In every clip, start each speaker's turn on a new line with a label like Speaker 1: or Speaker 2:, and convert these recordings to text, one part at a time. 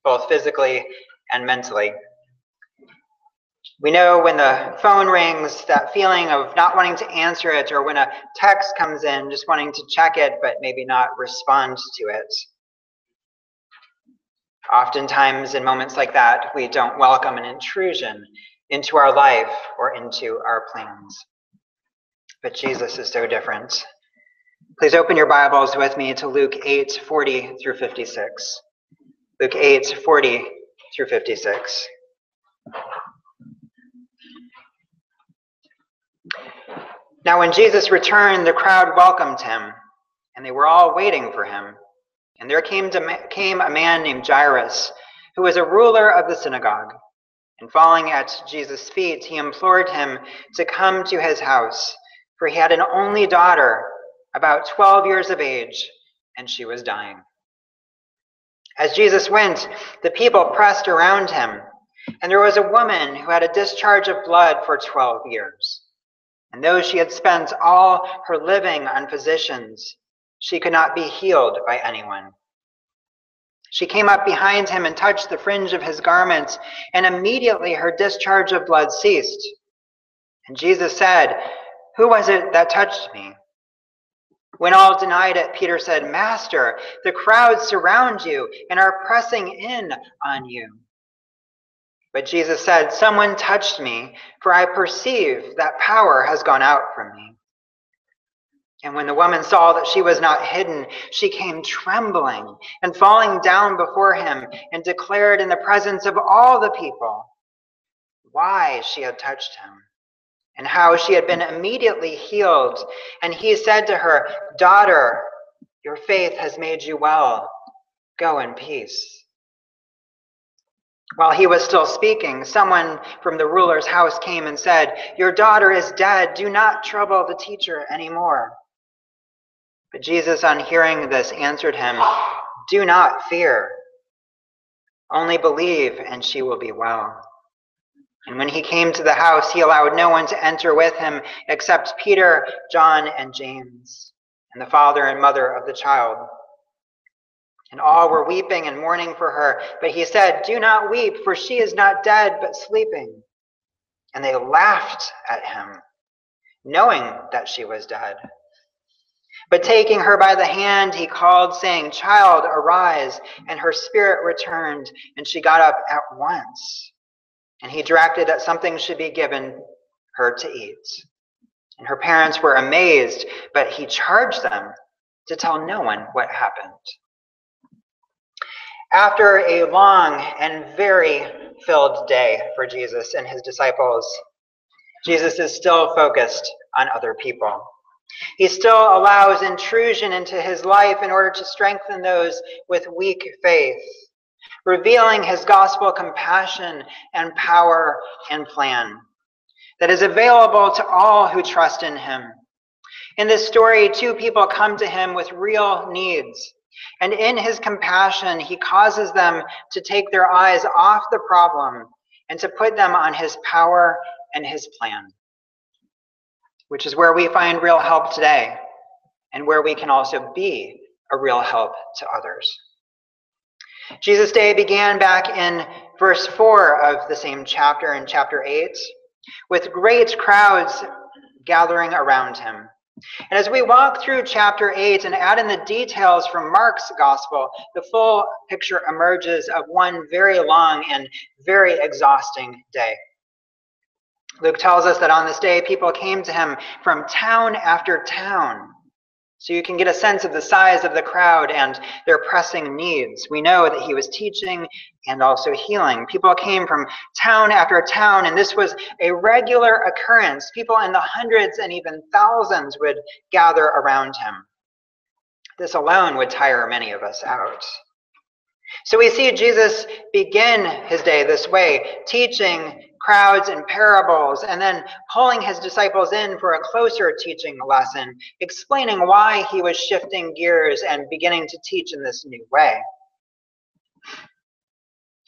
Speaker 1: both physically and mentally. We know when the phone rings, that feeling of not wanting to answer it, or when a text comes in, just wanting to check it, but maybe not respond to it. Oftentimes, in moments like that, we don't welcome an intrusion into our life or into our plans. But Jesus is so different. Please open your Bibles with me to Luke 8:40 through 56. Luke 8:40 through 56. Now when Jesus returned, the crowd welcomed him, and they were all waiting for him. And there came a man named Jairus, who was a ruler of the synagogue. And falling at Jesus' feet, he implored him to come to his house, for he had an only daughter, about 12 years of age, and she was dying. As Jesus went, the people pressed around him, and there was a woman who had a discharge of blood for 12 years. And though she had spent all her living on physicians, she could not be healed by anyone. She came up behind him and touched the fringe of his garment, and immediately her discharge of blood ceased. And Jesus said, "Who was it that touched me?" When all denied it, Peter said, "Master, the crowds surround you and are pressing in on you." But Jesus said, "Someone touched me, for I perceive that power has gone out from me." And when the woman saw that she was not hidden, she came trembling and falling down before him and declared in the presence of all the people why she had touched him and how she had been immediately healed. And he said to her, "Daughter, your faith has made you well. Go in peace." While he was still speaking, someone from the ruler's house came and said, "Your daughter is dead. Do not trouble the teacher anymore." But Jesus, on hearing this, answered him, "Do not fear. Only believe, and she will be well." And when he came to the house, he allowed no one to enter with him except Peter, John, and James, and the father and mother of the child. And all were weeping and mourning for her. But he said, "Do not weep, for she is not dead, but sleeping." And they laughed at him, knowing that she was dead. But taking her by the hand, he called, saying, "Child, arise." And her spirit returned, and she got up at once. And he directed that something should be given her to eat. And her parents were amazed, but he charged them to tell no one what happened. After a long and very filled day for Jesus and his disciples, Jesus is still focused on other people. He still allows intrusion into his life in order to strengthen those with weak faith, revealing his gospel compassion and power and plan that is available to all who trust in him. In this story, two people come to him with real needs. And in his compassion, he causes them to take their eyes off the problem and to put them on his power and his plan, which is where we find real help today and where we can also be a real help to others. Jesus' day began back in verse 4 of the same chapter, in chapter 8, with great crowds gathering around him. And as we walk through chapter 8 and add in the details from Mark's gospel, the full picture emerges of one very long and very exhausting day. Luke tells us that on this day, people came to him from town after town. So you can get a sense of the size of the crowd and their pressing needs. We know that he was teaching and also healing. People came from town after town, and this was a regular occurrence. People in the hundreds and even thousands would gather around him. This alone would tire many of us out. So we see Jesus begin his day this way, teaching crowds in parables, and then pulling his disciples in for a closer teaching lesson, explaining why he was shifting gears and beginning to teach in this new way.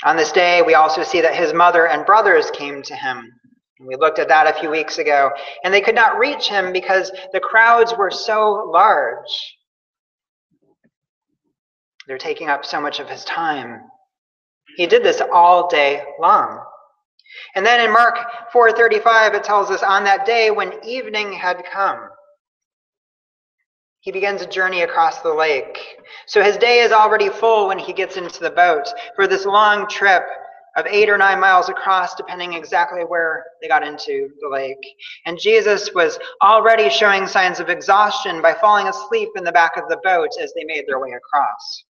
Speaker 1: On this day, we also see that his mother and brothers came to him. We looked at that a few weeks ago, and they could not reach him because the crowds were so large. They're taking up so much of his time. He did this all day long. And then in Mark 4:35, it tells us, on that day when evening had come, he begins a journey across the lake. So his day is already full when he gets into the boat for this long trip of 8 or 9 miles across, depending exactly where they got into the lake. And Jesus was already showing signs of exhaustion by falling asleep in the back of the boat as they made their way across.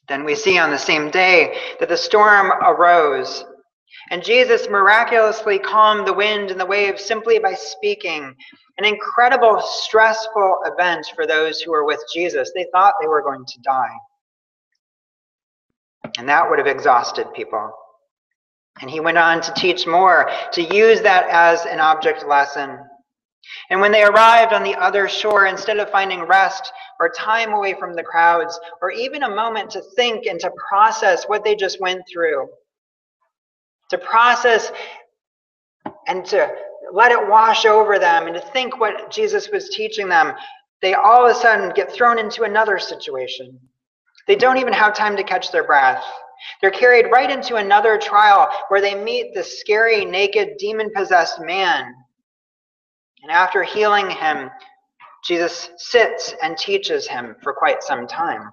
Speaker 1: Then we see on the same day that the storm arose, and Jesus miraculously calmed the wind and the waves simply by speaking. An incredible, stressful event for those who were with Jesus. They thought they were going to die. And that would have exhausted people. And he went on to teach more, to use that as an object lesson. And when they arrived on the other shore, instead of finding rest or time away from the crowds, or even a moment to think and to process what they just went through, to process and to let it wash over them and to think what Jesus was teaching them, they all of a sudden get thrown into another situation. They don't even have time to catch their breath. They're carried right into another trial where they meet the scary, naked, demon-possessed man. And after healing him, Jesus sits and teaches him for quite some time.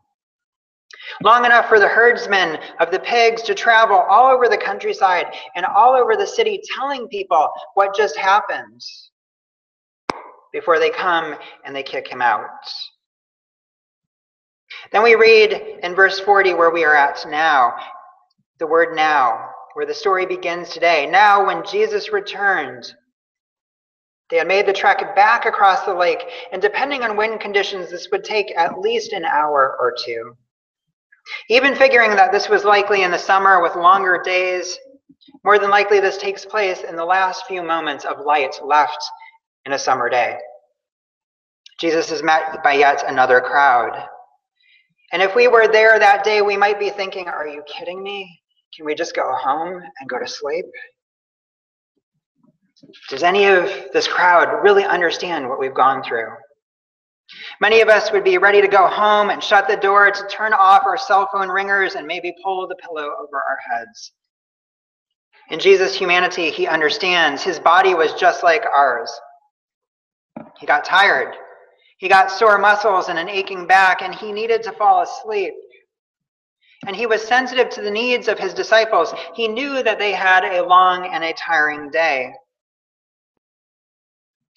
Speaker 1: Long enough for the herdsmen of the pigs to travel all over the countryside and all over the city telling people what just happened before they come and they kick him out. Then we read in verse 40 where we are at now, the word now, where the story begins today. Now when Jesus returned, they had made the trek back across the lake, and depending on wind conditions, this would take at least an hour or two. Even figuring that this was likely in the summer with longer days, more than likely this takes place in the last few moments of light left in a summer day. Jesus is met by yet another crowd. And if we were there that day, we might be thinking, are you kidding me? Can we just go home and go to sleep? Does any of this crowd really understand what we've gone through? Many of us would be ready to go home and shut the door, to turn off our cell phone ringers and maybe pull the pillow over our heads. In Jesus' humanity, he understands. His body was just like ours. He got tired. He got sore muscles and an aching back, and he needed to fall asleep. And he was sensitive to the needs of his disciples. He knew that they had a long and a tiring day.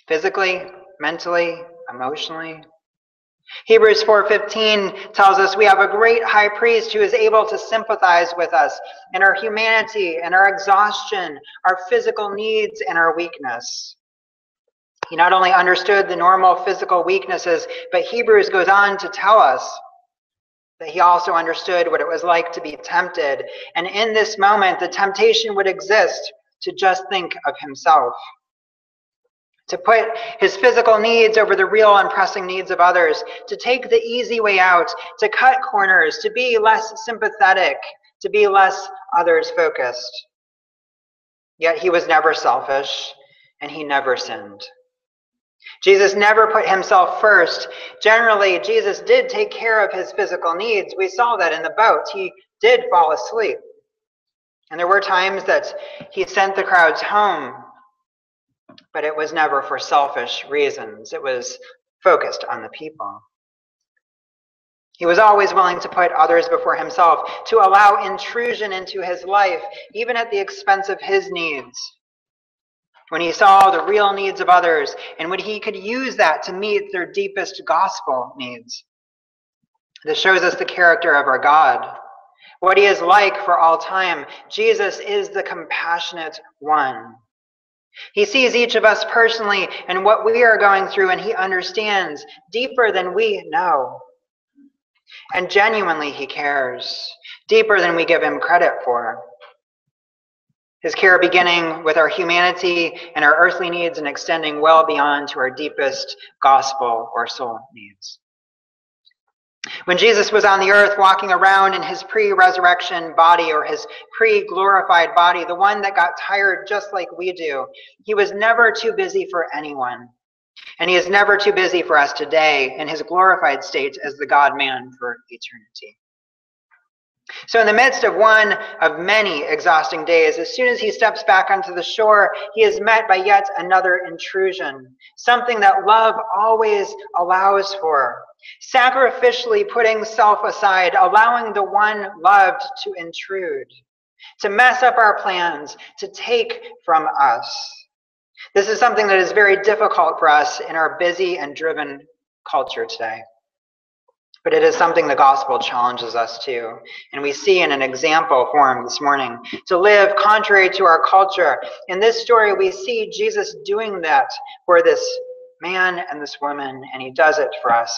Speaker 1: Physically, mentally, emotionally. Hebrews 4:15 tells us we have a great high priest who is able to sympathize with us in our humanity and our exhaustion, our physical needs and our weakness. He not only understood the normal physical weaknesses, but Hebrews goes on to tell us that he also understood what it was like to be tempted. And in this moment, the temptation would exist to just think of himself, to put his physical needs over the real and pressing needs of others, to take the easy way out, to cut corners, to be less sympathetic, to be less others-focused. Yet he was never selfish, and he never sinned. Jesus never put himself first. Generally, Jesus did take care of his physical needs. We saw that in the boat. He did fall asleep. And there were times that he sent the crowds home, but it was never for selfish reasons. It was focused on the people. He was always willing to put others before himself, to allow intrusion into his life, even at the expense of his needs. When he saw the real needs of others, and when he could use that to meet their deepest gospel needs. This shows us the character of our God, what he is like for all time. Jesus is the compassionate one. He sees each of us personally and what we are going through, and he understands deeper than we know. And genuinely he cares, deeper than we give him credit for. His care beginning with our humanity and our earthly needs and extending well beyond to our deepest gospel or soul needs. When Jesus was on the earth walking around in his pre-resurrection body or his pre-glorified body, the one that got tired just like we do, he was never too busy for anyone. And he is never too busy for us today in his glorified state as the God-man for eternity. So in the midst of one of many exhausting days, as soon as he steps back onto the shore, he is met by yet another intrusion, something that love always allows for, sacrificially putting self aside, allowing the one loved to intrude, to mess up our plans, to take from us. This is something that is very difficult for us in our busy and driven culture today. But it is something the gospel challenges us to. And we see in an example form this morning to live contrary to our culture. In this story, we see Jesus doing that for this man and this woman, and he does it for us.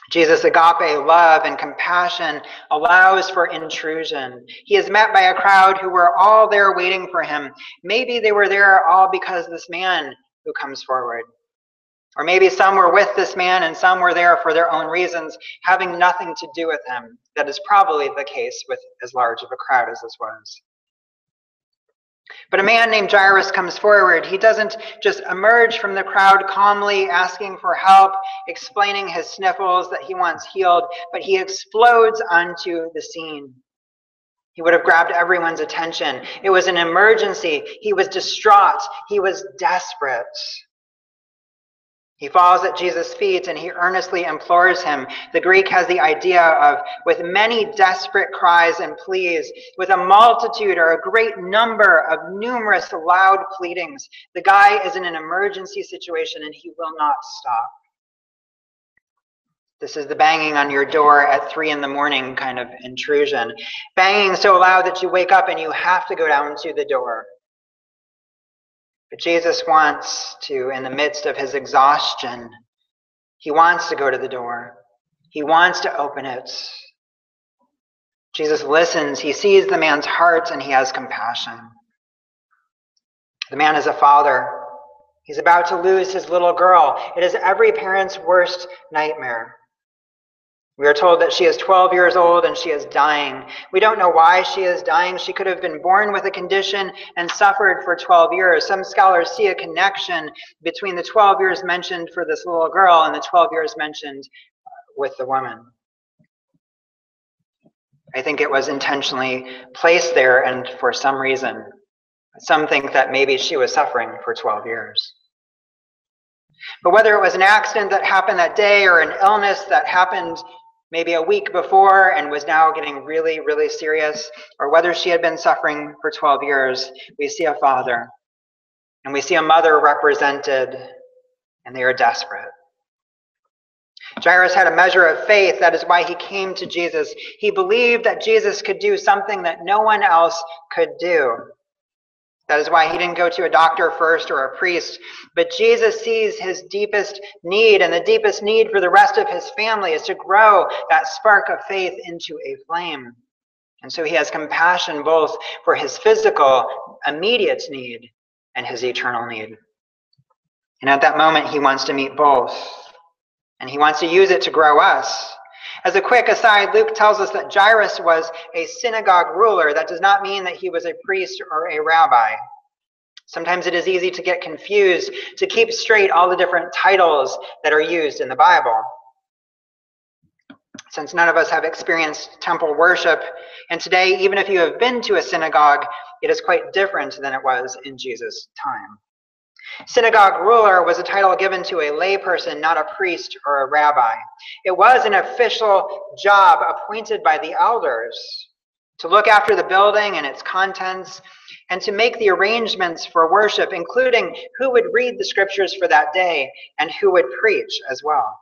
Speaker 1: Jesus' agape love and compassion allows for intrusion. He is met by a crowd who were all there waiting for him. Maybe they were there all because of this man who comes forward. Or maybe some were with this man and some were there for their own reasons, having nothing to do with him. That is probably the case with as large of a crowd as this was. But a man named Jairus comes forward. He doesn't just emerge from the crowd calmly asking for help, explaining his sniffles that he wants healed, but he explodes onto the scene. He would have grabbed everyone's attention. It was an emergency. He was distraught. He was desperate. He falls at Jesus' feet and he earnestly implores him. The Greek has the idea of, with many desperate cries and pleas, with a multitude or a great number of numerous loud pleadings. The guy is in an emergency situation and he will not stop. This is the banging on your door at 3 a.m. kind of intrusion. Banging so loud that you wake up and you have to go down to the door. But Jesus wants to, in the midst of his exhaustion, he wants to go to the door. He wants to open it. Jesus listens. He sees the man's heart and he has compassion. The man is a father. He's about to lose his little girl. It is every parent's worst nightmare. We are told that she is 12 years old and she is dying. We don't know why she is dying. She could have been born with a condition and suffered for 12 years. Some scholars see a connection between the 12 years mentioned for this little girl and the 12 years mentioned with the woman. I think it was intentionally placed there and for some reason. Some think that maybe she was suffering for 12 years. But whether it was an accident that happened that day or an illness that happened maybe a week before and was now getting really, really serious, or whether she had been suffering for 12 years, we see a father and we see a mother represented, and they are desperate. Jairus had a measure of faith. That is why he came to Jesus. He believed that Jesus could do something that no one else could do. That is why he didn't go to a doctor first or a priest. But Jesus sees his deepest need, and the deepest need for the rest of his family is to grow that spark of faith into a flame. And so he has compassion both for his physical, immediate need and his eternal need. And at that moment, he wants to meet both. And he wants to use it to grow us. As a quick aside, Luke tells us that Jairus was a synagogue ruler. That does not mean that he was a priest or a rabbi. Sometimes it is easy to get confused, to keep straight all the different titles that are used in the Bible. Since none of us have experienced temple worship, and today, even if you have been to a synagogue, it is quite different than it was in Jesus' time. Synagogue ruler was a title given to a layperson, not a priest or a rabbi. It was an official job appointed by the elders to look after the building and its contents and to make the arrangements for worship, including who would read the scriptures for that day and who would preach as well.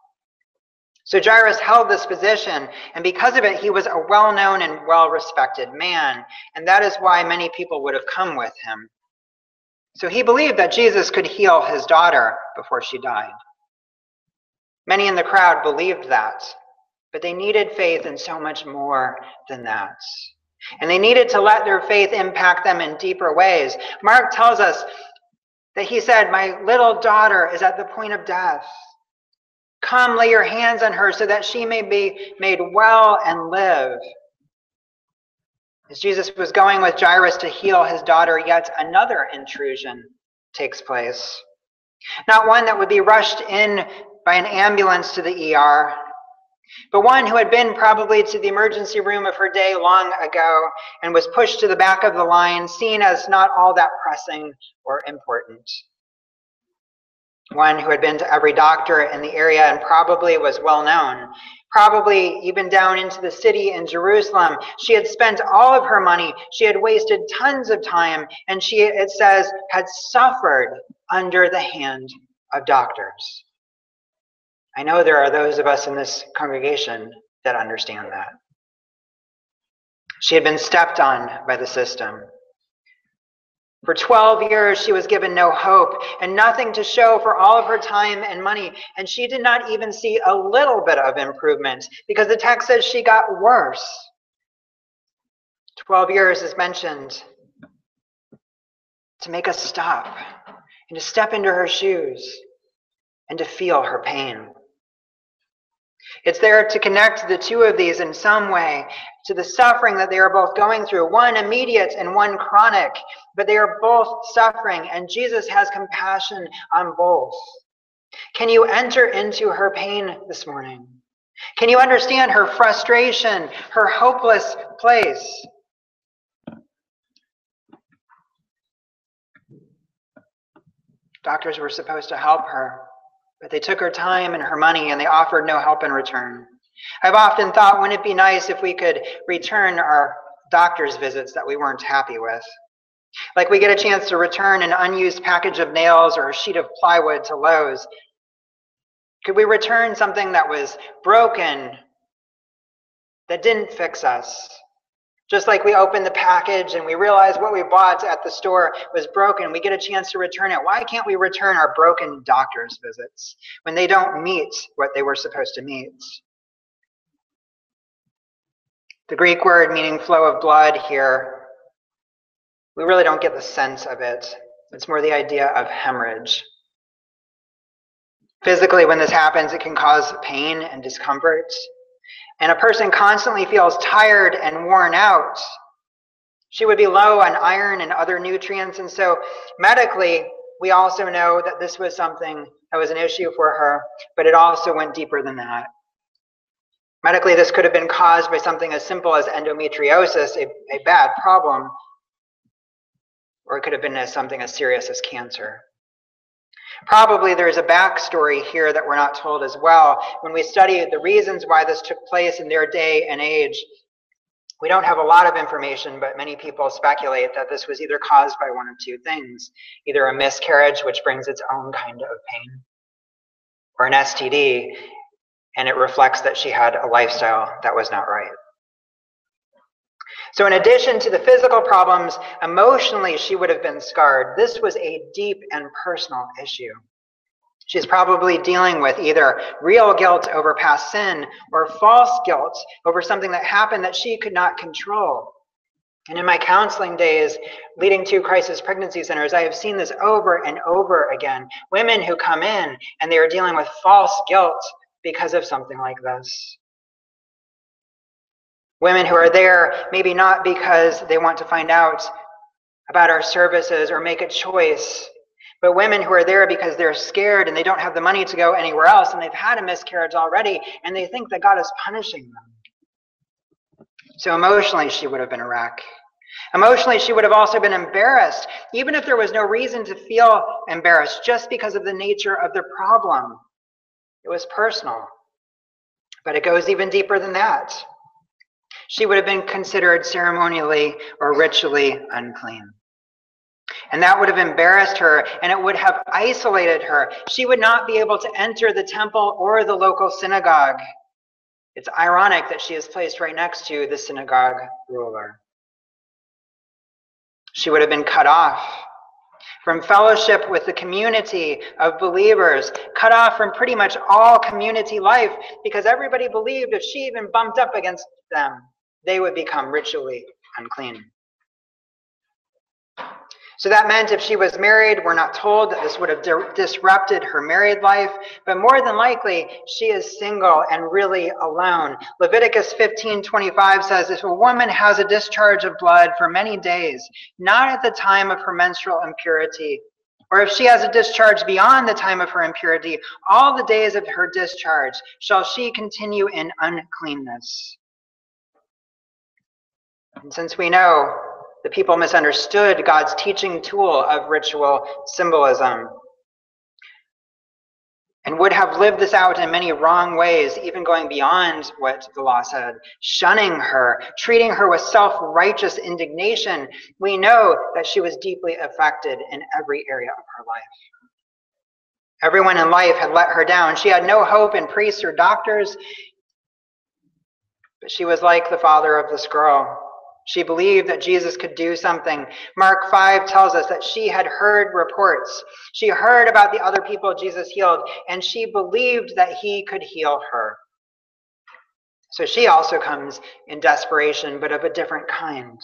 Speaker 1: So Jairus held this position, and because of it, he was a well-known and well-respected man, and that is why many people would have come with him. So he believed that Jesus could heal his daughter before she died. Many in the crowd believed that, but they needed faith in so much more than that. And they needed to let their faith impact them in deeper ways. Mark tells us that he said, "My little daughter is at the point of death. Come, lay your hands on her so that she may be made well and live." As Jesus was going with Jairus to heal his daughter, yet another intrusion takes place. Not one that would be rushed in by an ambulance to the ER, but one who had been probably to the emergency room of her day long ago and was pushed to the back of the line, seen as not all that pressing or important. One who had been to every doctor in the area and probably was well known, probably even down into the city in Jerusalem. She had spent all of her money. She had wasted tons of time, and she, it says, had suffered under the hand of doctors. I know there are those of us in this congregation that understand that. She had been stepped on by the system. For 12 years, she was given no hope and nothing to show for all of her time and money. And she did not even see a little bit of improvement because the text says she got worse. 12 years is mentioned to make us stop and to step into her shoes and to feel her pain. It's there to connect the two of these in some way to the suffering that they are both going through, one immediate and one chronic, but they are both suffering, and Jesus has compassion on both. Can you enter into her pain this morning? Can you understand her frustration, her hopeless place? Doctors were supposed to help her, but they took her time and her money and they offered no help in return. I've often thought, wouldn't it be nice if we could return our doctor's visits that we weren't happy with? Like we get a chance to return an unused package of nails or a sheet of plywood to Lowe's. Could we return something that was broken, that didn't fix us? Just like we open the package and we realize what we bought at the store was broken, we get a chance to return it. Why can't we return our broken doctor's visits when they don't meet what they were supposed to meet? The Greek word meaning flow of blood here, we really don't get the sense of it. It's more the idea of hemorrhage. Physically, when this happens, it can cause pain and discomfort. And a person constantly feels tired and worn out. She would be low on iron and other nutrients. And so medically, we also know that this was something that was an issue for her, but it also went deeper than that. Medically, this could have been caused by something as simple as endometriosis, a bad problem, or it could have been as something as serious as cancer. Probably there's a backstory here that we're not told as well. When we study the reasons why this took place in their day and age, we don't have a lot of information, but many people speculate that this was either caused by one of two things, either a miscarriage, which brings its own kind of pain, or an STD, and it reflects that she had a lifestyle that was not right. So in addition to the physical problems, emotionally she would have been scarred. This was a deep and personal issue. She's probably dealing with either real guilt over past sin or false guilt over something that happened that she could not control. And in my counseling days leading to crisis pregnancy centers, I have seen this over and over again. Women who come in and they are dealing with false guilt because of something like this. Women who are there, maybe not because they want to find out about our services or make a choice, but women who are there because they're scared and they don't have the money to go anywhere else and they've had a miscarriage already and they think that God is punishing them. So emotionally, she would have been a wreck. Emotionally, she would have also been embarrassed, even if there was no reason to feel embarrassed, just because of the nature of the problem. It was personal, but it goes even deeper than that. She would have been considered ceremonially or ritually unclean. And that would have embarrassed her, and it would have isolated her. She would not be able to enter the temple or the local synagogue. It's ironic that she is placed right next to the synagogue ruler. She would have been cut off from fellowship with the community of believers, cut off from pretty much all community life, because everybody believed if she even bumped up against them, they would become ritually unclean. So that meant if she was married, we're not told that this would have disrupted her married life, but more than likely, she is single and really alone. Leviticus 15:25 says, if a woman has a discharge of blood for many days, not at the time of her menstrual impurity, Or if she has a discharge beyond the time of her impurity, all the days of her discharge shall she continue in uncleanness. And since we know the people misunderstood God's teaching tool of ritual symbolism and would have lived this out in many wrong ways, even going beyond what the law said, shunning her, treating her with self-righteous indignation, we know that she was deeply affected in every area of her life. Everyone in life had let her down. She had no hope in priests or doctors, but she was like the father of this girl. She believed that Jesus could do something. Mark 5 tells us that she had heard reports. She heard about the other people Jesus healed, and she believed that he could heal her. So she also comes in desperation, but of a different kind.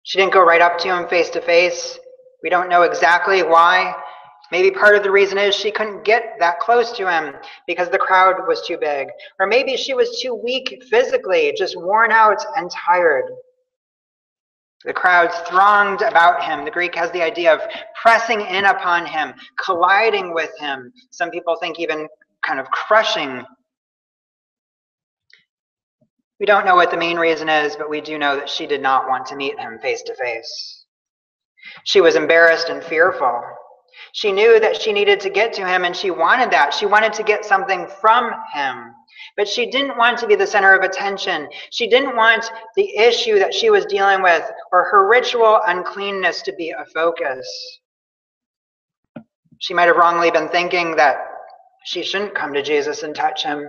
Speaker 1: She didn't go right up to him face to face. We don't know exactly why. Maybe part of the reason is she couldn't get that close to him because the crowd was too big. Or maybe she was too weak physically, just worn out and tired. The crowds thronged about him. The Greek has the idea of pressing in upon him, colliding with him. Some people think even kind of crushing. We don't know what the main reason is, but we do know that she did not want to meet him face to face. She was embarrassed and fearful. She knew that she needed to get to him, and she wanted that. She wanted to get something from him. But she didn't want to be the center of attention. She didn't want the issue that she was dealing with or her ritual uncleanness to be a focus. She might have wrongly been thinking that she shouldn't come to Jesus and touch him.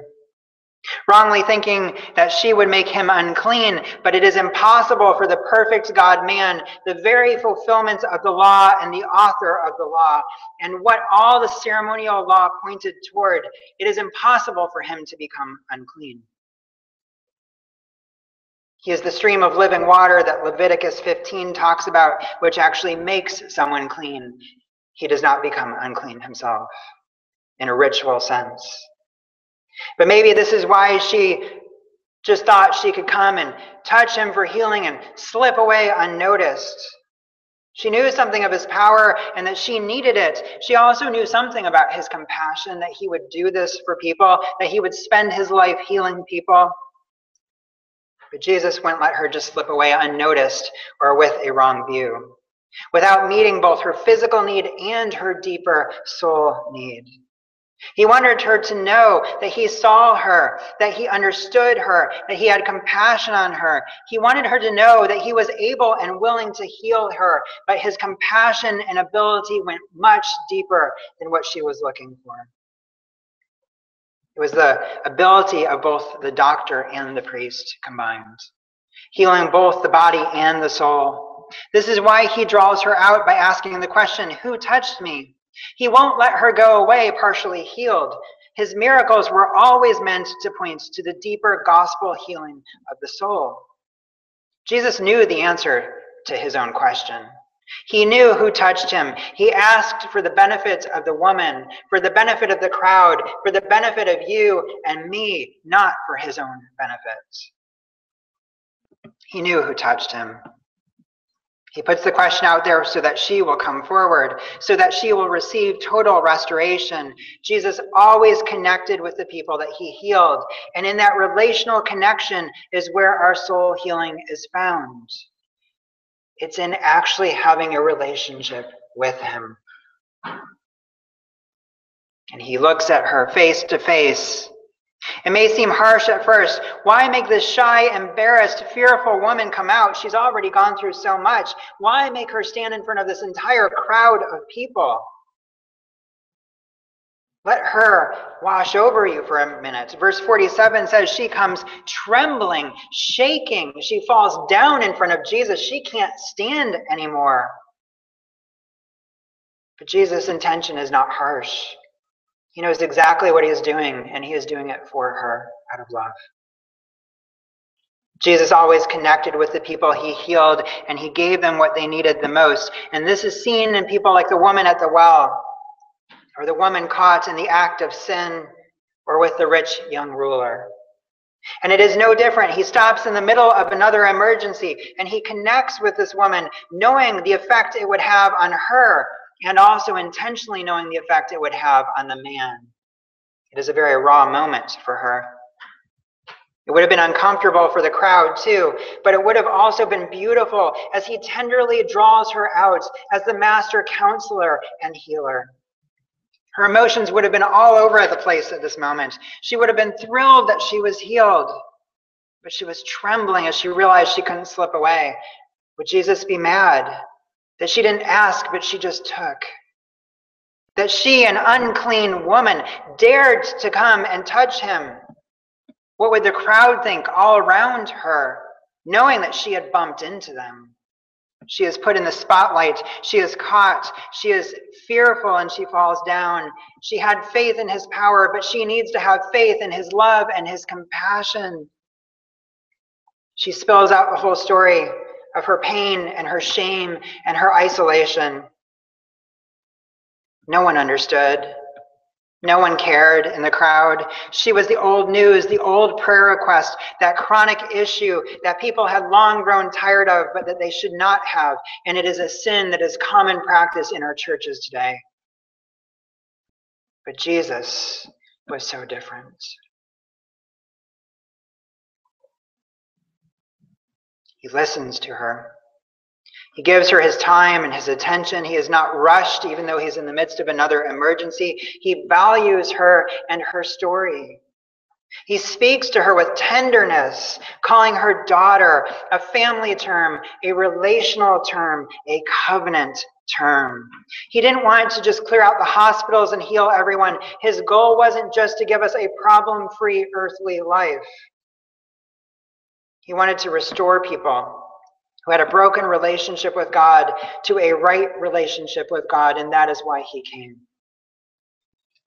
Speaker 1: Wrongly thinking that she would make him unclean, but it is impossible for the perfect God-man, the very fulfillment of the law and the author of the law, and what all the ceremonial law pointed toward, it is impossible for him to become unclean. He is the stream of living water that Leviticus 15 talks about, which actually makes someone clean. He does not become unclean himself in a ritual sense. But maybe this is why she just thought she could come and touch him for healing and slip away unnoticed. She knew something of his power and that she needed it. She also knew something about his compassion, that he would do this for people, that he would spend his life healing people. But Jesus wouldn't let her just slip away unnoticed or with a wrong view, without meeting both her physical need and her deeper soul need. He wanted her to know that he saw her, that he understood her, that he had compassion on her. He wanted her to know that he was able and willing to heal her, but his compassion and ability went much deeper than what she was looking for. It was the ability of both the doctor and the priest combined, healing both the body and the soul. This is why he draws her out by asking the question, "Who touched me?" He won't let her go away partially healed. His miracles were always meant to point to the deeper gospel healing of the soul. Jesus knew the answer to his own question. He knew who touched him. He asked for the benefit of the woman, for the benefit of the crowd, for the benefit of you and me, not for his own benefit. He knew who touched him. He puts the question out there so that she will come forward, so that she will receive total restoration. Jesus always connected with the people that he healed, and in that relational connection is where our soul healing is found. It's in actually having a relationship with him. And he looks at her face to face. It may seem harsh at first. Why make this shy, embarrassed, fearful woman come out? She's already gone through so much. Why make her stand in front of this entire crowd of people? Let her wash over you for a minute. Verse 47 says she comes trembling, shaking. She falls down in front of Jesus. She can't stand anymore. But Jesus' intention is not harsh. He knows exactly what he is doing, and he is doing it for her out of love. Jesus always connected with the people he healed, and he gave them what they needed the most. And this is seen in people like the woman at the well, or the woman caught in the act of sin, or with the rich young ruler. And it is no different. He stops in the middle of another emergency, and he connects with this woman, knowing the effect it would have on her. and also intentionally knowing the effect it would have on the man. It is a very raw moment for her. It would have been uncomfortable for the crowd too, but it would have also been beautiful as he tenderly draws her out as the master counselor and healer. Her emotions would have been all over the place at this moment. She would have been thrilled that she was healed, but she was trembling as she realized she couldn't slip away. Would Jesus be mad that she didn't ask, but she just took? That she, an unclean woman, dared to come and touch him? What would the crowd think all around her, knowing that she had bumped into them? She is put in the spotlight. She is caught. She is fearful and she falls down. She had faith in his power, but she needs to have faith in his love and his compassion. She spills out the whole story of her pain and her shame and her isolation. No one understood. No one cared in the crowd. She was the old news, the old prayer request, that chronic issue that people had long grown tired of, but that they should not have. And it is a sin that is common practice in our churches today. But Jesus was so different. He listens to her. He gives her his time and his attention. He is not rushed, even though he's in the midst of another emergency. He values her and her story. He speaks to her with tenderness, calling her daughter, a family term, a relational term, a covenant term. He didn't want to just clear out the hospitals and heal everyone. His goal wasn't just to give us a problem-free earthly life. He wanted to restore people who had a broken relationship with God to a right relationship with God, and that is why he came.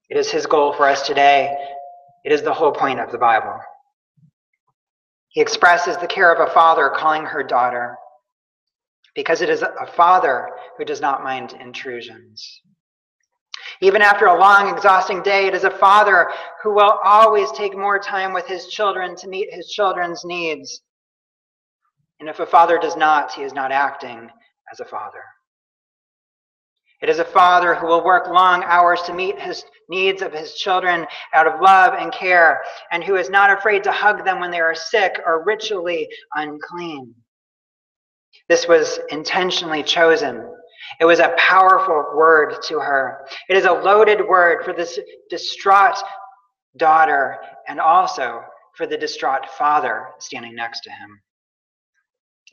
Speaker 1: It is his goal for us today. It is the whole point of the Bible. He expresses the care of a father calling her daughter, because it is a father who does not mind intrusions. Even after a long, exhausting day, it is a father who will always take more time with his children to meet his children's needs. And if a father does not, he is not acting as a father. It is a father who will work long hours to meet his needs of his children out of love and care, and who is not afraid to hug them when they are sick or ritually unclean. This was intentionally chosen. It was a powerful word to her. It is a loaded word for this distraught daughter and also for the distraught father standing next to him.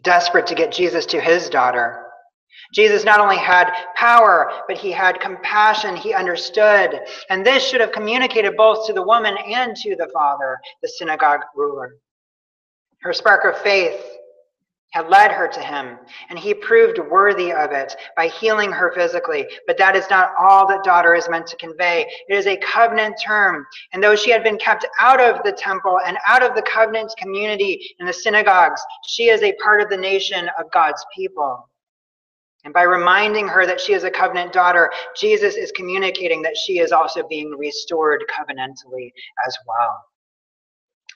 Speaker 1: Desperate to get Jesus to his daughter. Jesus not only had power, but he had compassion. He understood. And this should have communicated both to the woman and to the father, the synagogue ruler. Her spark of faith had led her to him, and he proved worthy of it by healing her physically. But that is not all that daughter is meant to convey. It is a covenant term, and though she had been kept out of the temple and out of the covenant community in the synagogues, she is a part of the nation of God's people. And by reminding her that she is a covenant daughter, Jesus is communicating that she is also being restored covenantally as well.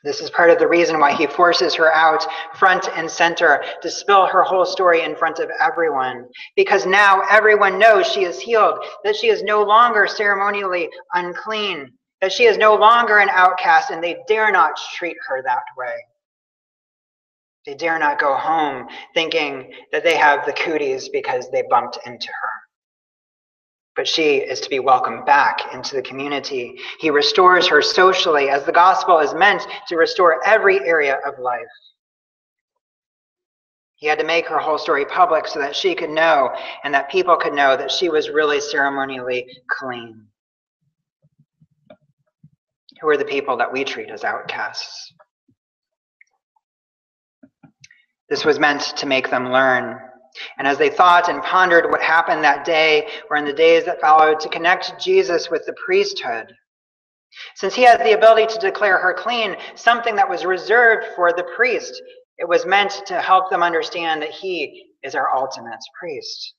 Speaker 1: This is part of the reason why he forces her out front and center to spill her whole story in front of everyone. Because now everyone knows she is healed, that she is no longer ceremonially unclean, that she is no longer an outcast, and they dare not treat her that way. They dare not go home thinking that they have the cooties because they bumped into her. But she is to be welcomed back into the community. He restores her socially, as the gospel is meant to restore every area of life. He had to make her whole story public so that she could know and that people could know that she was really ceremonially clean. Who are the people that we treat as outcasts? This was meant to make them learn. And as they thought and pondered what happened that day or in the days that followed, to connect Jesus with the priesthood. Since he has the ability to declare her clean, something that was reserved for the priest, it was meant to help them understand that he is our ultimate priest.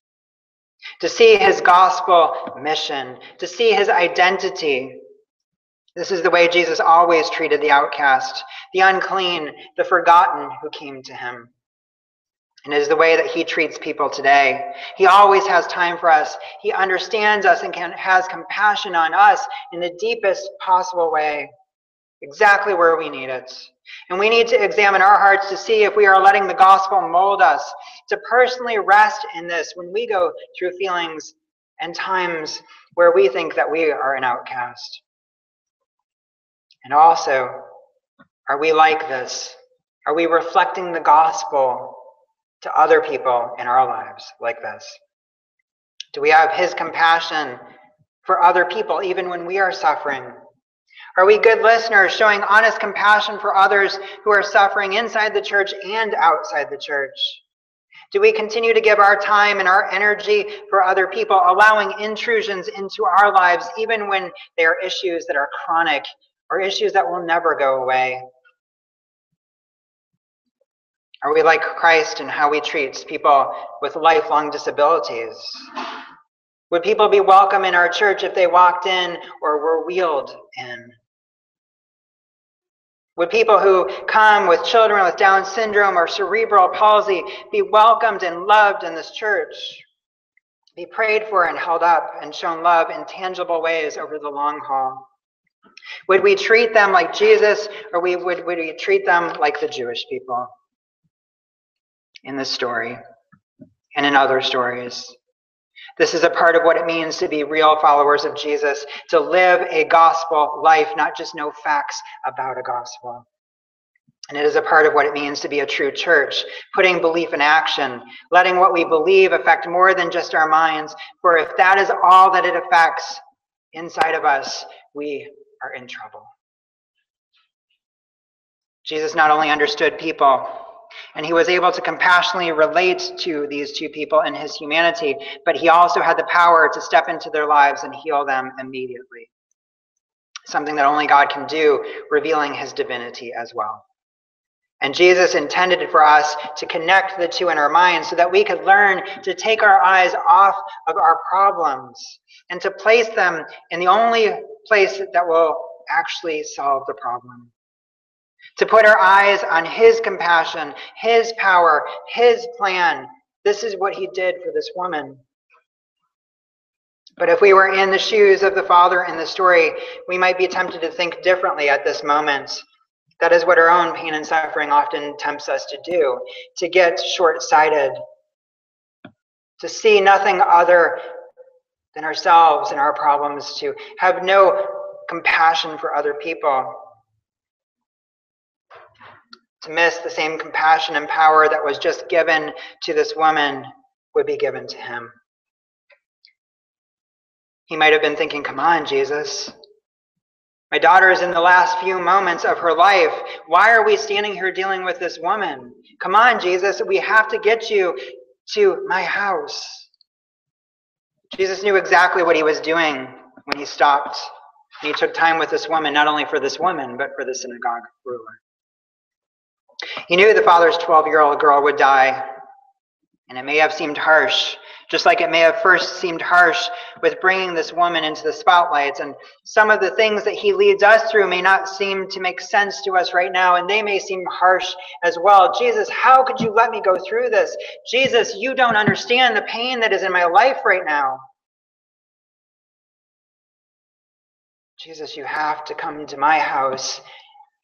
Speaker 1: To see his gospel mission, to see his identity. This is the way Jesus always treated the outcast, the unclean, the forgotten who came to him. And it is the way that he treats people today. He always has time for us. He understands us and has compassion on us in the deepest possible way, exactly where we need it. And we need to examine our hearts to see if we are letting the gospel mold us, to personally rest in this when we go through feelings and times where we think that we are an outcast. And also, are we like this? Are we reflecting the gospel to other people in our lives like this? Do we have his compassion for other people even when we are suffering? Are we good listeners, showing honest compassion for others who are suffering inside the church and outside the church? Do we continue to give our time and our energy for other people, allowing intrusions into our lives even when they are issues that are chronic or issues that will never go away? Are we like Christ in how we treat people with lifelong disabilities? Would people be welcome in our church if they walked in or were wheeled in? Would people who come with children with Down syndrome or cerebral palsy be welcomed and loved in this church? Be prayed for and held up and shown love in tangible ways over the long haul? Would we treat them like Jesus, or would we treat them like the Jewish people in this story and in other stories? This is a part of what it means to be real followers of Jesus, to live a gospel life, not just know facts about a gospel. And it is a part of what it means to be a true church, putting belief in action, letting what we believe affect more than just our minds, for if that is all that it affects inside of us, we are in trouble. Jesus not only understood people, and he was able to compassionately relate to these two people in his humanity, but he also had the power to step into their lives and heal them immediately. Something that only God can do, revealing his divinity as well. And Jesus intended for us to connect the two in our minds so that we could learn to take our eyes off of our problems and to place them in the only place that will actually solve the problem. To put our eyes on his compassion, his power, his plan. This is what he did for this woman. But if we were in the shoes of the father in the story, we might be tempted to think differently at this moment. That is what our own pain and suffering often tempts us to do, to get short-sighted, to see nothing other than ourselves and our problems, to have no compassion for other people, to miss the same compassion and power that was just given to this woman would be given to him. He might have been thinking, come on, Jesus. My daughter is in the last few moments of her life. Why are we standing here dealing with this woman? Come on, Jesus, we have to get you to my house. Jesus knew exactly what he was doing when he stopped. And he took time with this woman, not only for this woman, but for the synagogue ruler. He knew the father's 12-year-old girl would die, and it may have seemed harsh, just like it may have first seemed harsh with bringing this woman into the spotlights. And some of the things that he leads us through may not seem to make sense to us right now, and they may seem harsh as well. Jesus, how could you let me go through this? Jesus, you don't understand the pain that is in my life right now. Jesus, you have to come into my house,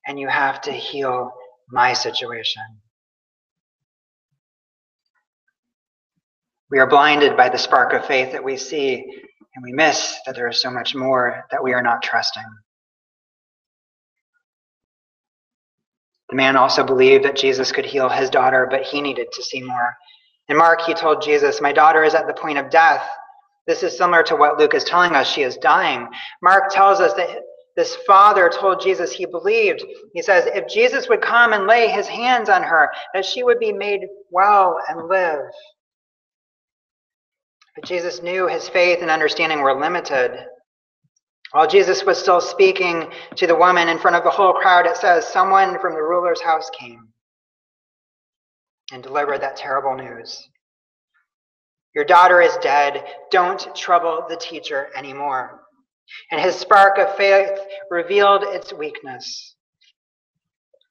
Speaker 1: and you have to heal my situation. We are blinded by the spark of faith that we see, and we miss that there is so much more that we are not trusting. The man also believed that Jesus could heal his daughter, but he needed to see more. In Mark, he told Jesus, my daughter is at the point of death. This is similar to what Luke is telling us. She is dying. Mark tells us that this father told Jesus he believed. He says, if Jesus would come and lay his hands on her, that she would be made well and live. But Jesus knew his faith and understanding were limited. While Jesus was still speaking to the woman in front of the whole crowd, it says, someone from the ruler's house came and delivered that terrible news. Your daughter is dead. Don't trouble the teacher anymore. And his spark of faith revealed its weakness.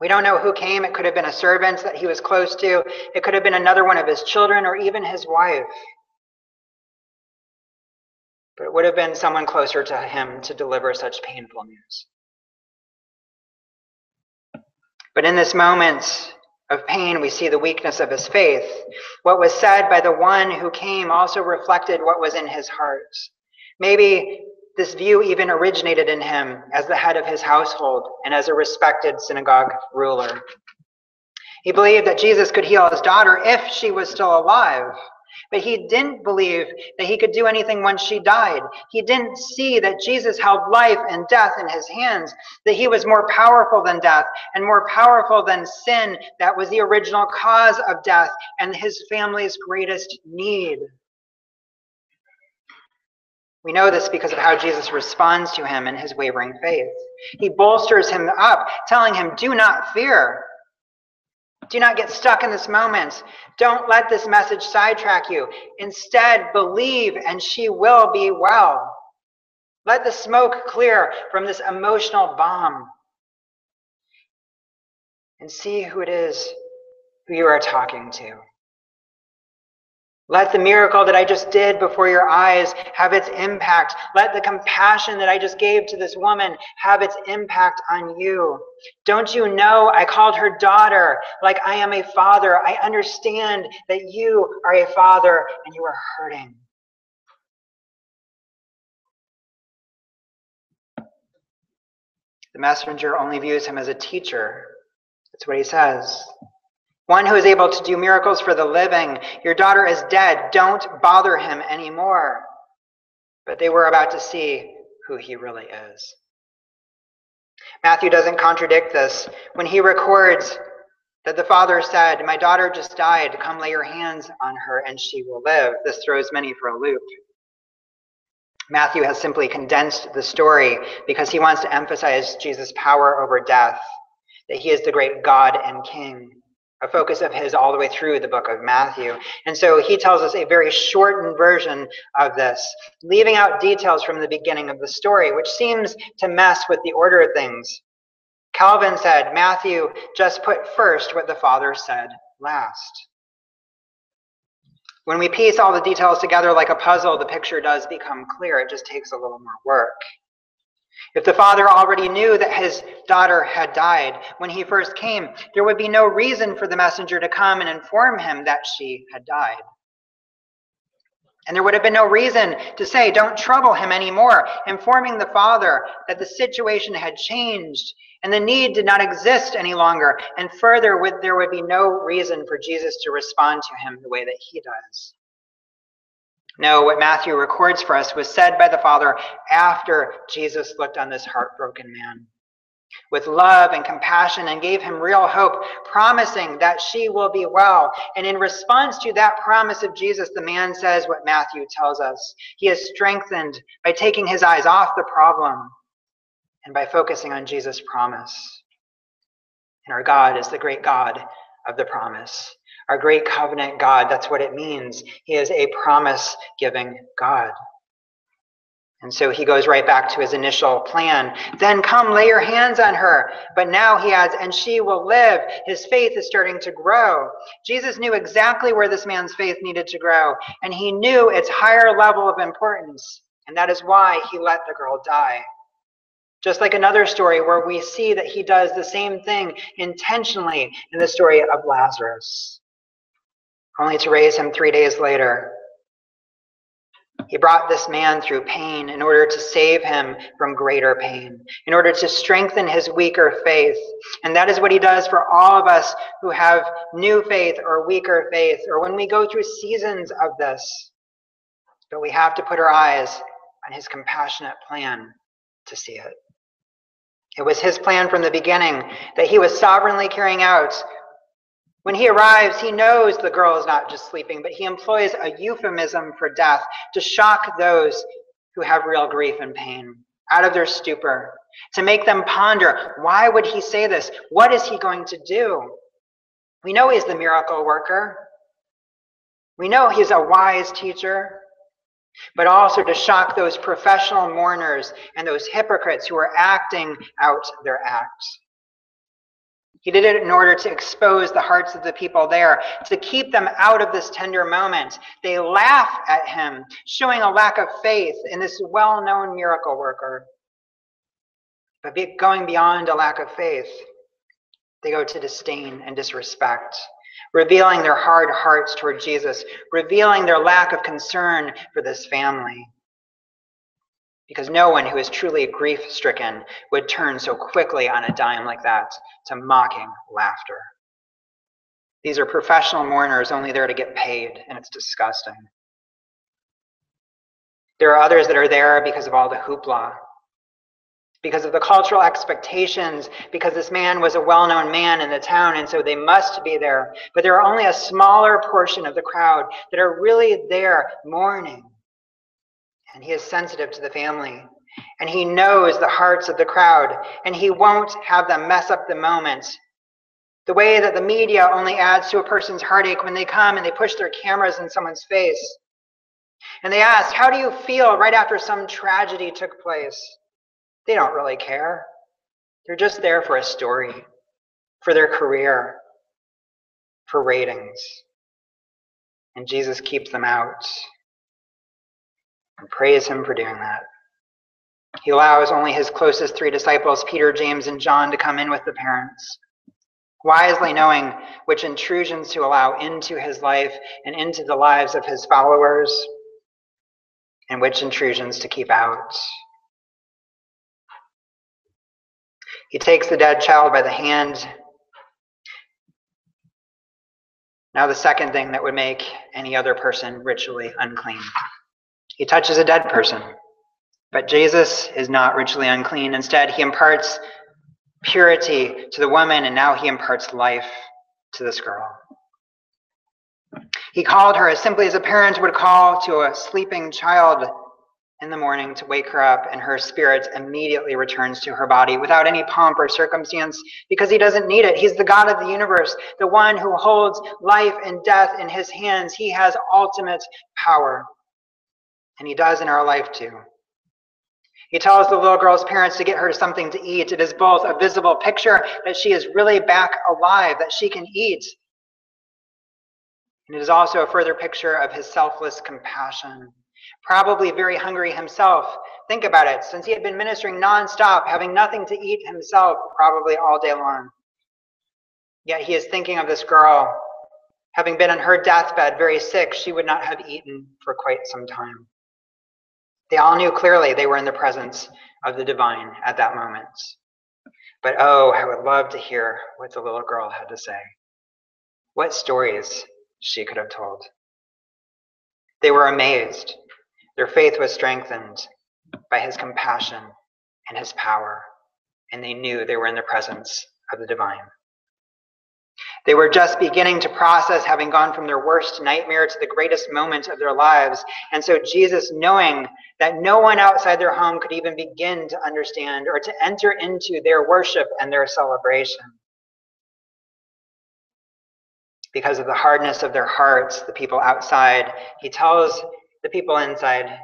Speaker 1: We don't know who came. It could have been a servant that he was close to. It could have been another one of his children or even his wife. But it would have been someone closer to him to deliver such painful news. But in this moment of pain, we see the weakness of his faith. What was said by the one who came also reflected what was in his heart. Maybe this view even originated in him as the head of his household and as a respected synagogue ruler. He believed that Jesus could heal his daughter if she was still alive. But he didn't believe that he could do anything once she died. He didn't see that Jesus held life and death in his hands, that he was more powerful than death and more powerful than sin that was the original cause of death and his family's greatest need. We know this because of how Jesus responds to him in his wavering faith. He bolsters him up, telling him, "Do not fear. Do not get stuck in this moment. Don't let this message sidetrack you. Instead, believe and she will be well. Let the smoke clear from this emotional bomb and see who it is who you are talking to. Let the miracle that I just did before your eyes have its impact. Let the compassion that I just gave to this woman have its impact on you. Don't you know I called her daughter like I am a father? I understand that you are a father and you are hurting." The messenger only views him as a teacher. That's what he says. One who is able to do miracles for the living. Your daughter is dead. Don't bother him anymore. But they were about to see who he really is. Matthew doesn't contradict this when he records that the father said, "My daughter just died. Come lay your hands on her and she will live." This throws many for a loop. Matthew has simply condensed the story because he wants to emphasize Jesus' power over death, that he is the great God and King, a focus of his all the way through the book of Matthew. And so he tells us a very shortened version of this, leaving out details from the beginning of the story, which seems to mess with the order of things. Calvin said, Matthew just put first what the Father said last. When we piece all the details together like a puzzle, the picture does become clear. It just takes a little more work. If the father already knew that his daughter had died when he first came, there would be no reason for the messenger to come and inform him that she had died. And there would have been no reason to say, "Don't trouble him anymore," informing the father that the situation had changed and the need did not exist any longer. And further, there would be no reason for Jesus to respond to him the way that he does. No, what Matthew records for us was said by the Father after Jesus looked on this heartbroken man with love and compassion and gave him real hope, promising that she will be well. And in response to that promise of Jesus, the man says what Matthew tells us. He is strengthened by taking his eyes off the problem and by focusing on Jesus' promise. And our God is the great God of the promise. Our great covenant God, that's what it means. He is a promise-giving God. And so he goes right back to his initial plan. Then come lay your hands on her. But now he adds, and she will live. His faith is starting to grow. Jesus knew exactly where this man's faith needed to grow. And he knew its higher level of importance. And that is why he let the girl die. Just like another story where we see that he does the same thing intentionally in the story of Lazarus, only to raise him 3 days later. He brought this man through pain in order to save him from greater pain, in order to strengthen his weaker faith. And that is what he does for all of us who have new faith or weaker faith, or when we go through seasons of this. But we have to put our eyes on his compassionate plan to see it. It was his plan from the beginning that he was sovereignly carrying out. When he arrives, he knows the girl is not just sleeping, but he employs a euphemism for death to shock those who have real grief and pain out of their stupor, to make them ponder, why would he say this? What is he going to do? We know he's the miracle worker. We know he's a wise teacher, but also to shock those professional mourners and those hypocrites who are acting out their acts. He did it in order to expose the hearts of the people there, to keep them out of this tender moment. They laugh at him, showing a lack of faith in this well-known miracle worker. But going beyond a lack of faith, they go to disdain and disrespect, revealing their hard hearts toward Jesus, revealing their lack of concern for this family. Because no one who is truly grief-stricken would turn so quickly on a dime like that to mocking laughter. These are professional mourners only there to get paid, and it's disgusting. There are others that are there because of all the hoopla, because of the cultural expectations, because this man was a well-known man in the town, and so they must be there. But there are only a smaller portion of the crowd that are really there mourning. And he is sensitive to the family, and he knows the hearts of the crowd, and he won't have them mess up the moment. The way that the media only adds to a person's heartache when they come and they push their cameras in someone's face. And they ask, how do you feel right after some tragedy took place? They don't really care. They're just there for a story, for their career, for ratings. And Jesus keeps them out. And praise him for doing that. He allows only his closest 3 disciples, Peter, James, and John, to come in with the parents, wisely knowing which intrusions to allow into his life and into the lives of his followers, and which intrusions to keep out. He takes the dead child by the hand. Now the second thing that would make any other person ritually unclean. He touches a dead person, but Jesus is not ritually unclean. Instead, he imparts purity to the woman, and now he imparts life to this girl. He called her as simply as a parent would call to a sleeping child in the morning to wake her up, and her spirit immediately returns to her body without any pomp or circumstance, because he doesn't need it. He's the God of the universe, the one who holds life and death in his hands. He has ultimate power. And he does in our life too. He tells the little girl's parents to get her something to eat. It is both a visible picture that she is really back alive, that she can eat. And it is also a further picture of his selfless compassion. Probably very hungry himself. Think about it, since he had been ministering nonstop, having nothing to eat himself, probably all day long. Yet he is thinking of this girl. Having been on her deathbed, very sick, she would not have eaten for quite some time. They all knew clearly they were in the presence of the divine at that moment. But oh, I would love to hear what the little girl had to say. What stories she could have told. They were amazed. Their faith was strengthened by his compassion and his power, and they knew they were in the presence of the divine. They were just beginning to process having gone from their worst nightmare to the greatest moment of their lives. And so Jesus, knowing that no one outside their home could even begin to understand or to enter into their worship and their celebration, because of the hardness of their hearts, the people outside, he tells the people inside,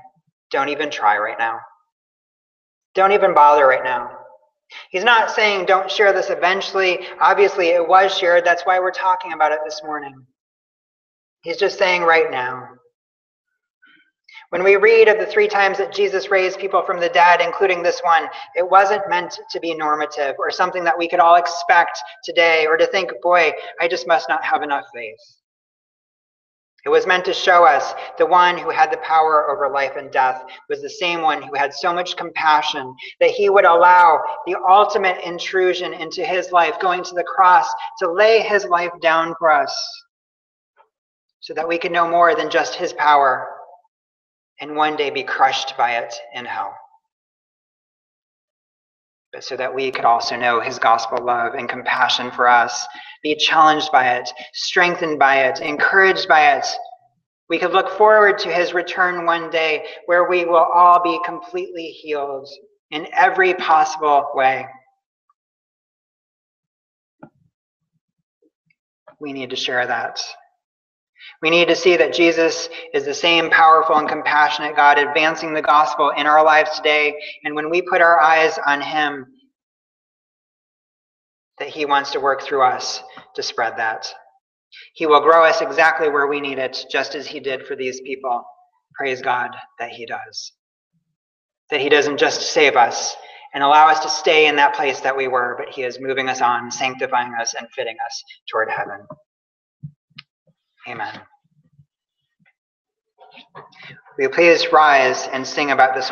Speaker 1: don't even try right now. Don't even bother right now. He's not saying don't share this eventually. Obviously, it was shared. That's why we're talking about it this morning. He's just saying right now. When we read of the 3 times that Jesus raised people from the dead, including this one, it wasn't meant to be normative or something that we could all expect today, or to think, boy, I just must not have enough faith. It was meant to show us the one who had the power over life and death was the same one who had so much compassion that he would allow the ultimate intrusion into his life, going to the cross to lay his life down for us so that we could know more than just his power and one day be crushed by it in hell. But so that we could also know his gospel love and compassion for us, be challenged by it, strengthened by it, encouraged by it. We could look forward to his return one day where we will all be completely healed in every possible way. We need to share that. We need to see that Jesus is the same powerful and compassionate God advancing the gospel in our lives today. And when we put our eyes on him, that he wants to work through us to spread that. He will grow us exactly where we need it, just as he did for these people. Praise God that he does. That he doesn't just save us and allow us to stay in that place that we were, but he is moving us on, sanctifying us, and fitting us toward heaven. Amen. Will you please rise and sing about this